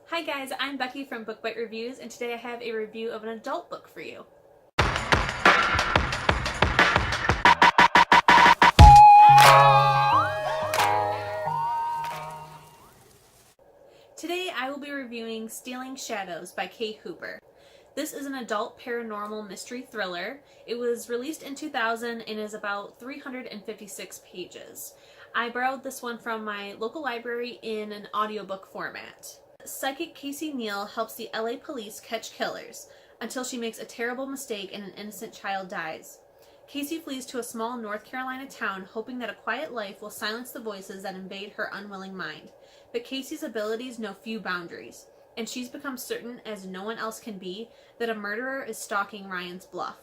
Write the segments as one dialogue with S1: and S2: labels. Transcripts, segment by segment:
S1: Hi guys, I'm Becky from BBReviews, and today I have a review of an adult book for you. Today I will be reviewing Stealing Shadows by Kay Hooper. This is an adult paranormal mystery thriller. It was released in 2000 and is about 356 pages. I borrowed this one from my local library in an audiobook format. Psychic Casey Neal helps the LA police catch killers until she makes a terrible mistake and an innocent child dies. Casey flees to a small North Carolina town hoping that a quiet life will silence the voices that invade her unwilling mind. But Casey's abilities know few boundaries, and she's become certain, as no one else can be, that a murderer is stalking Ryan's bluff.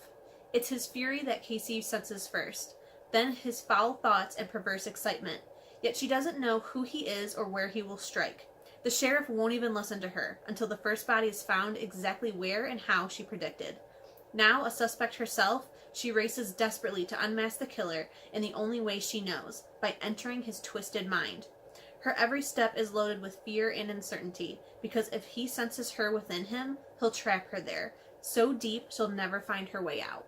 S1: It's his fury that Casey senses first, then his foul thoughts and perverse excitement. Yet she doesn't know who he is or where he will strike. The sheriff won't even listen to her until the first body is found exactly where and how she predicted. Now a suspect herself, she races desperately to unmask the killer in the only way she knows, by entering his twisted mind. Her every step is loaded with fear and uncertainty, because if he senses her within him, he'll trap her there, so deep she'll never find her way out.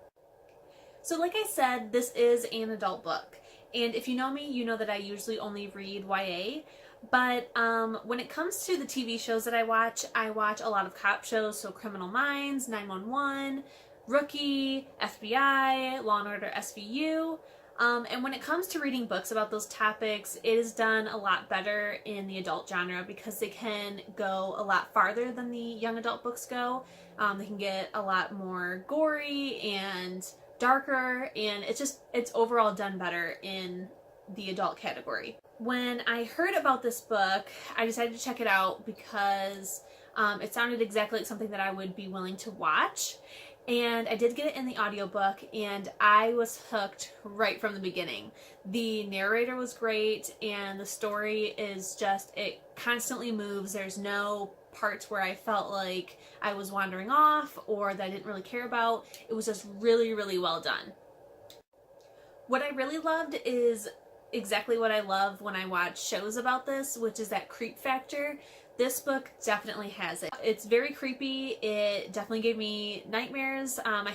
S1: So like I said, this is an adult book, and if you know me, you know that I usually only read YA, but when it comes to the TV shows that I watch a lot of cop shows, so Criminal Minds, 911, Rookie, FBI, Law & Order SVU, and when it comes to reading books about those topics, it is done a lot better in the adult genre because they can go a lot farther than the young adult books go. They can get a lot more gory and darker, and it's overall done better in the adult category. When I heard about this book, I decided to check it out because it sounded exactly like something that I would be willing to watch. And I did get it in the audiobook, and I was hooked right from the beginning. The narrator was great, and the story is just, it constantly moves. There's no parts where I felt like I was wandering off or that I didn't really care about. It was just really, really well done. What I really loved is exactly what I love when I watch shows about this, which is that creep factor. This book definitely has it. It's very creepy. It definitely gave me nightmares. I'm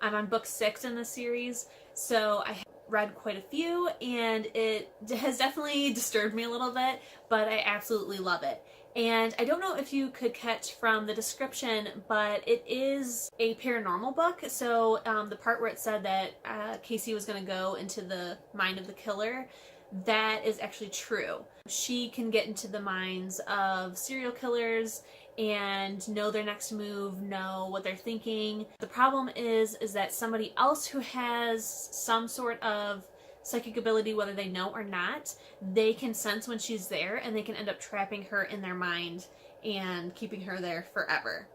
S1: on book 6 in this series, so I have read quite a few, and it has definitely disturbed me a little bit, but I absolutely love it. And I don't know if you could catch from the description, but it is a paranormal book. So the part where it said that Casey was going to go into the mind of the killer, that is actually true. She can get into the minds of serial killers and know their next move, know what they're thinking. The problem is that somebody else who has some sort of psychic ability, whether they know or not, they can sense when she's there, and they can end up trapping her in their mind and keeping her there forever.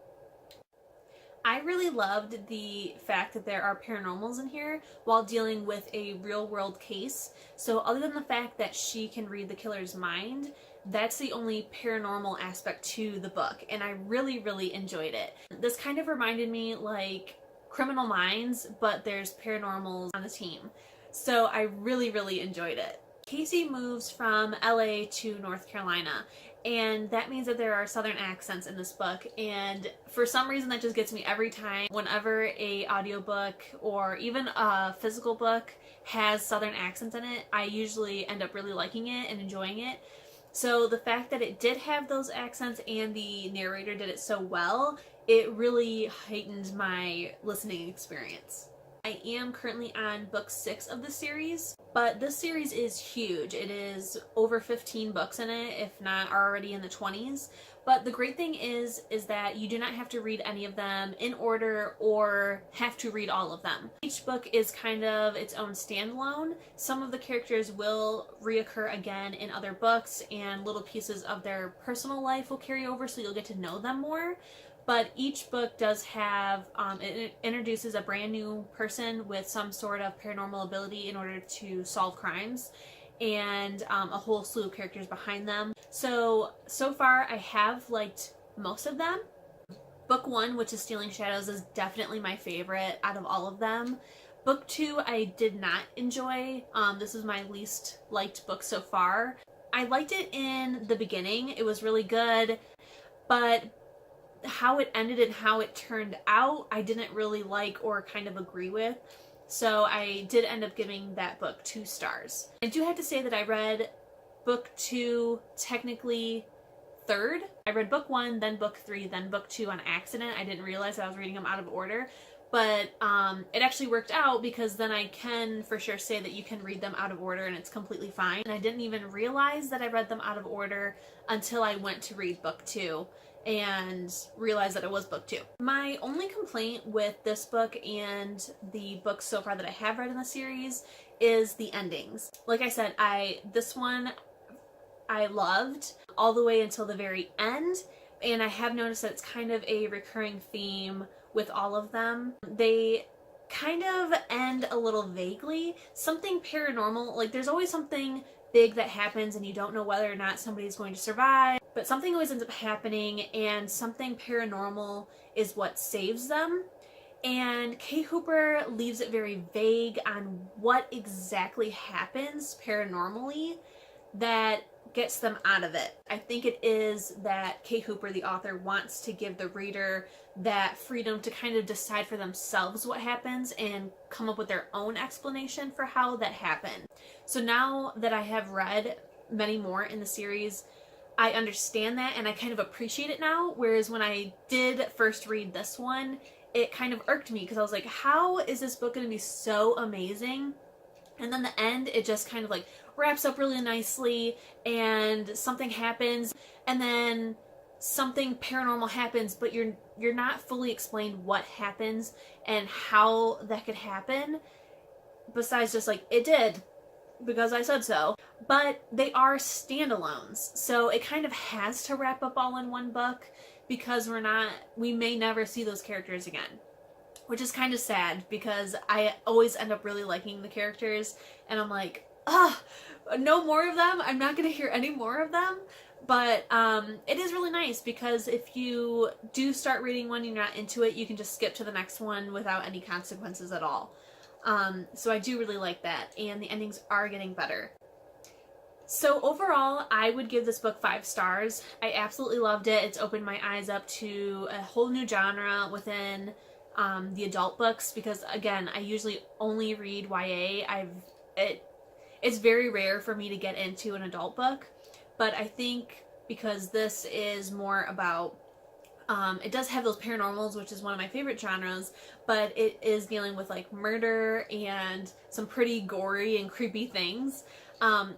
S1: I really loved the fact that there are paranormals in here while dealing with a real world case. So other than the fact that she can read the killer's mind, that's the only paranormal aspect to the book, and I really, really enjoyed it. This kind of reminded me like Criminal Minds, but there's paranormals on the team. So I really, really enjoyed it. Casey moves from LA to North Carolina, and that means that there are southern accents in this book, and for some reason that just gets me every time. Whenever a audiobook or even a physical book has southern accents in it, I usually end up really liking it and enjoying it. So the fact that it did have those accents and the narrator did it so well, it really heightened my listening experience. I am currently on book 6 of the series, but this series is huge. It is over 15 books in it, if not already in the 20s. But the great thing is that you do not have to read any of them in order or have to read all of them. Each book is kind of its own standalone. Some of the characters will reoccur again in other books, and little pieces of their personal life will carry over, so you'll get to know them more. But each book does have, it introduces a brand new person with some sort of paranormal ability in order to solve crimes, and a whole slew of characters behind them. So far I have liked most of them. Book 1, which is Stealing Shadows, is definitely my favorite out of all of them. Book 2 I did not enjoy. This is my least liked book so far. I liked it in the beginning. It was really good. but how it ended and how it turned out, I didn't really like or kind of agree with. So I did end up giving that book 2 stars. I do have to say that I read book 2 technically third. I read book 1, then book 3, then book 2 on accident. I didn't realize I was reading them out of order. But it actually worked out because then I can for sure say that you can read them out of order and it's completely fine. And I didn't even realize that I read them out of order until I went to read book 2 and realized that it was book 2. My only complaint with this book and the books so far that I have read in the series is the endings. Like I said, this one I loved all the way until the very end, and I have noticed that it's kind of a recurring theme with all of them. They kind of end a little vaguely. Something paranormal, like there's always something big that happens and you don't know whether or not somebody's going to survive, but something always ends up happening and something paranormal is what saves them. And Kay Hooper leaves it very vague on what exactly happens paranormally that gets them out of it. I think it is that Kay Hooper, the author, wants to give the reader that freedom to kind of decide for themselves what happens and come up with their own explanation for how that happened. So now that I have read many more in the series, I understand that and I kind of appreciate it now, whereas when I did first read this one, it kind of irked me because I was like, how is this book going to be so amazing? And then the end, it just kind of like wraps up really nicely and something happens and then something paranormal happens, but you're not fully explained what happens and how that could happen, besides just like, it did because I said so. But they are standalones, so it kind of has to wrap up all in one book because we may never see those characters again, which is kind of sad because I always end up really liking the characters and I'm like, no more of them. I'm not going to hear any more of them. But it is really nice because if you do start reading one and you're not into it, you can just skip to the next one without any consequences at all. So I do really like that, and the endings are getting better. So overall, I would give this book 5 stars. I absolutely loved it. It's opened my eyes up to a whole new genre within the adult books because, again, I usually only read YA. It's very rare for me to get into an adult book. But I think because this is more about, it does have those paranormals, which is one of my favorite genres, but it is dealing with like murder and some pretty gory and creepy things.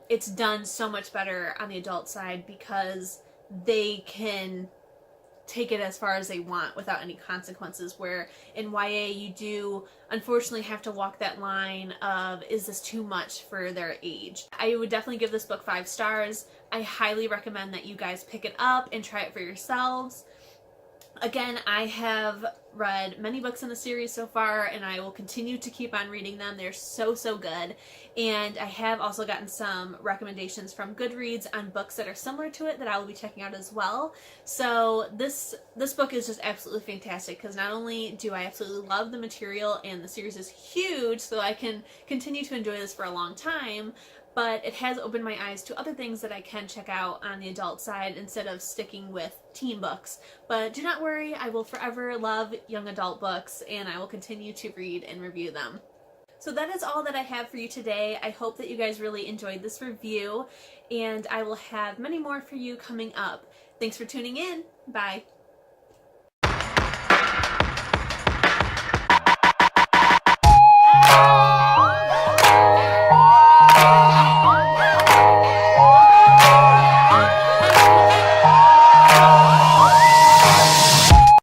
S1: It's done so much better on the adult side because they can take it as far as they want without any consequences, where in YA you do unfortunately have to walk that line of, is this too much for their age? I would definitely give this book 5 stars. I highly recommend that you guys pick it up and try it for yourselves. Again, I have read many books in the series so far, and I will continue to keep on reading them. They're so, so good. And I have also gotten some recommendations from Goodreads on books that are similar to it that I will be checking out as well. So this book is just absolutely fantastic because not only do I absolutely love the material and the series is huge, so I can continue to enjoy this for a long time, but it has opened my eyes to other things that I can check out on the adult side instead of sticking with teen books. But do not worry, I will forever love young adult books and I will continue to read and review them. So that is all that I have for you today. I hope that you guys really enjoyed this review and I will have many more for you coming up. Thanks for tuning in. Bye.